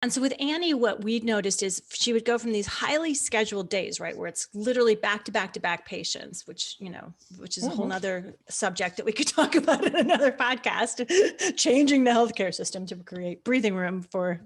And so with Annie, what we'd noticed is she would go from these highly scheduled days, right, where it's literally back to back to back patients, which, which is a whole nother subject that we could talk about in another podcast, changing the healthcare system to create breathing room for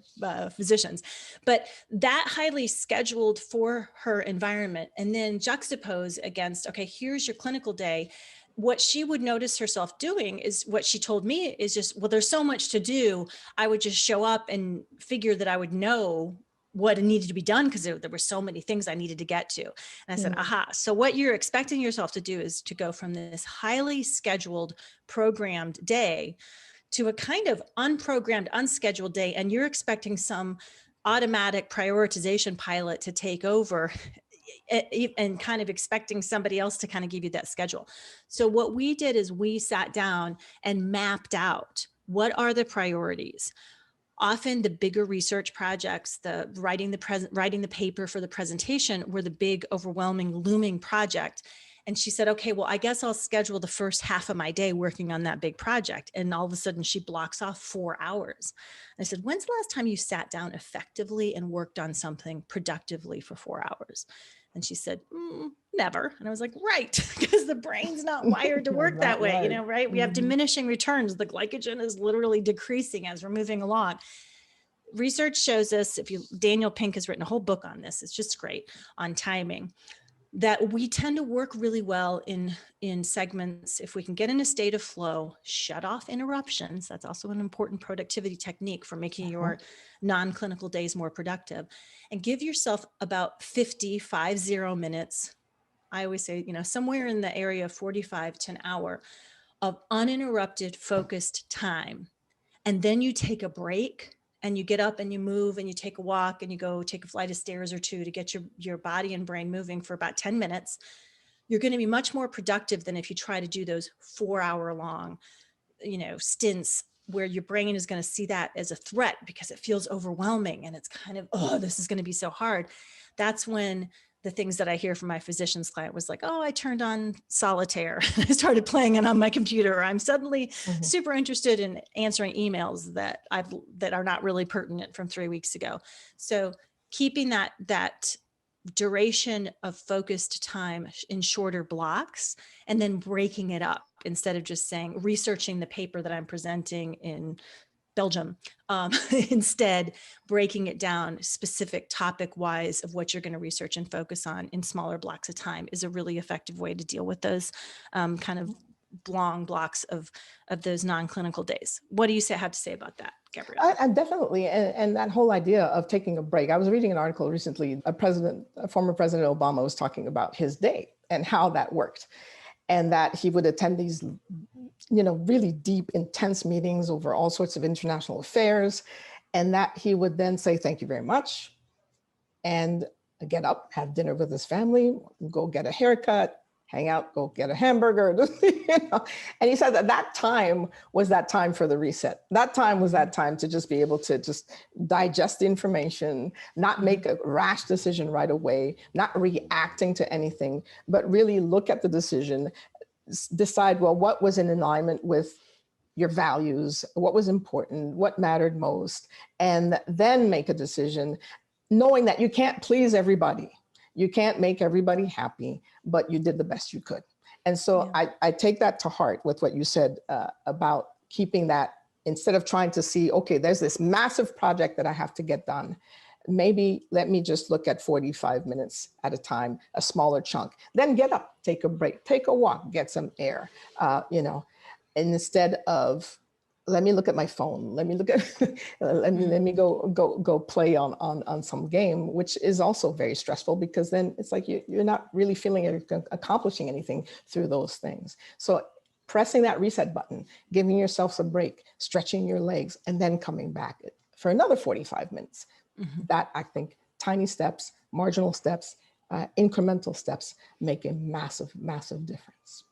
physicians. But that highly scheduled for her environment, and then juxtapose against, okay, here's your clinical day. What she would notice herself doing is what she told me is just, well, there's so much to do. I would just show up and figure that I would know what needed to be done because there were so many things I needed to get to. And I said, aha. So what you're expecting yourself to do is to go from this highly scheduled, programmed day to a kind of unprogrammed, unscheduled day. And you're expecting some automatic prioritization pilot to take over and kind of expecting somebody else to kind of give you that schedule. So what we did is we sat down and mapped out what are the priorities. Often the bigger research projects, the writing the paper for the presentation were the big, overwhelming, looming project. And she said, okay, well, I guess I'll schedule the first half of my day working on that big project. And all of a sudden she blocks off 4 hours. And I said, when's the last time you sat down effectively and worked on something productively for 4 hours? And she said, never. And I was like, right, because the brain's not wired to work that way, right? We have diminishing returns. The glycogen is literally decreasing as we're moving along. Research shows us, Daniel Pink has written a whole book on this. It's just great on timing, that we tend to work really well in segments. If we can get in a state of flow, shut off interruptions. That's also an important productivity technique for making your non-clinical days more productive, and give yourself about 50 minutes. I always say, somewhere in the area of 45 to an hour of uninterrupted, focused time. And then you take a break and you get up and you move and you take a walk and you go take a flight of stairs or two to get your body and brain moving for about 10 minutes. You're going to be much more productive than if you try to do those 4-hour-long, stints where your brain is going to see that as a threat because it feels overwhelming and it's kind of, oh, this is going to be so hard. That's when the things that I hear from my physician's client was like, oh, I turned on solitaire. I started playing it on my computer. Or I'm suddenly super interested in answering emails that are not really pertinent from 3 weeks ago. So keeping that duration of focused time in shorter blocks and then breaking it up instead of just saying researching the paper that I'm presenting in Belgium, instead breaking it down specific topic wise of what you're going to research and focus on in smaller blocks of time is a really effective way to deal with those kind of long blocks of those non-clinical days. What do you have to say about that, Gabrielle? I definitely, and that whole idea of taking a break. I was reading an article recently, former President Obama was talking about his day and how that worked, and that he would attend these really deep, intense meetings over all sorts of international affairs. And that he would then say, thank you very much. And get up, have dinner with his family, go get a haircut, hang out, go get a hamburger. And he said that time was that time for the reset. That time was that time to just be able to just digest the information, not make a rash decision right away, not reacting to anything, but really look at the decision, decide, well, what was in alignment with your values, what was important, what mattered most, and then make a decision, knowing that you can't please everybody. You can't make everybody happy, but you did the best you could. And so I take that to heart with what you said about keeping that, instead of trying to see, okay, there's this massive project that I have to get done. Maybe let me just look at 45 minutes at a time, a smaller chunk, then get up, take a break, take a walk, get some air, and instead of, let me look at my phone, let me look at, let me go play on some game, which is also very stressful because then it's like you're not really feeling you're accomplishing anything through those things. So pressing that reset button, giving yourself a break, stretching your legs, and then coming back for another 45 minutes. That, I think, tiny steps, marginal steps, incremental steps make a massive, massive difference.